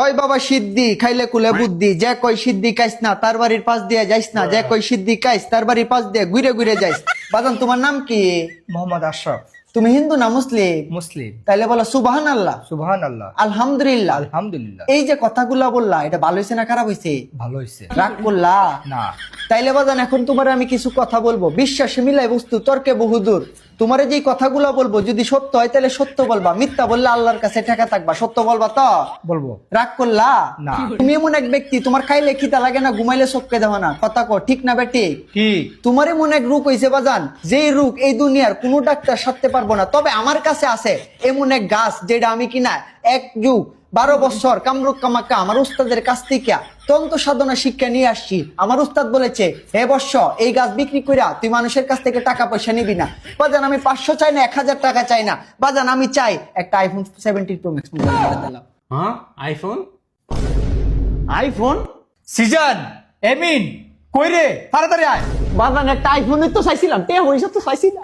কয় বাবা সিদ্ধি খাইলে কুলে বুদ্ধি, যে কই সিদ্ধি খাইস না তার বাড়ির পাশ দিয়ে যাইস না, যে কই সিদ্ধি খাইস তার বাড়ির পাশ দিয়ে ঘুরে ঘুরে যাইস। বাজান তোমার নাম কি? মোহাম্মদ আশরাফ। তুমি হিন্দু না মুসলিম? মুসলিম। তাইলে বলো সুবহানাল্লাহ। সুবহানাল্লাহ। আলহামদুলিল্লাহ। আলহামদুলিল্লাহ। এই যে কথাগুলা বললা এটা ভালো হয়েছে না খারাপ হয়েছে? ভালো হয়েছে। রাগ করলা না। তাইলে বাজান এখন তোমার আমি কিছু কথা বলবো, বিশ্বাসে মিলাই বস্তু তর্কে বহুদূর। তোমারে যেই কথাগুলা বলবো যদি সত্য হয় তাহলে সত্য বলবা, মিথ্যা বললে আল্লাহর কাছে ঠেকা থাকবা। সত্য বলবা তো? বলবো। রাগ করলা না। তুমি এমন এক ব্যক্তি, তোমার খাইলে খিদা লাগে না, ঘুমাইলে চোখকে দেওয়া না, কথা কো ঠিক না বেটি? কি? তোমার এমন এক রোগ হয়েছে বাজান, যেই রোগ এই দুনিয়ার কোনো ডাক্তার সারতে পারবো না। তবে আমার কাছে আছে এমন এক গাছ যেটা আমি কিনা 12 বছর কামরুক কামাক্কা আমার উস্তাদের কাছ থেকে তন্ত্র সাধনা শিক্ষা নিয়ে আসছি। আমার উস্তাদ বলেছে, হে বর্ষ এই গাছ বিক্রি কইরা তুই মানুষের কাছ থেকে টাকা পয়সা নিবি না। বাজান আমি 500 চাই না, 1000 টাকা চাই না বাজান, আমি চাই একটা আইফোন 17 প্রো ম্যাক্স মোবাইল কিনে দিলাম। হ্যাঁ আইফোন? আইফোন? সিজন এমিন কই রে, তাড়াতাড়ি আয়। বাজান একটা আইফোনের তো চাইছিলাম, তে হইছে তো চাইছি না।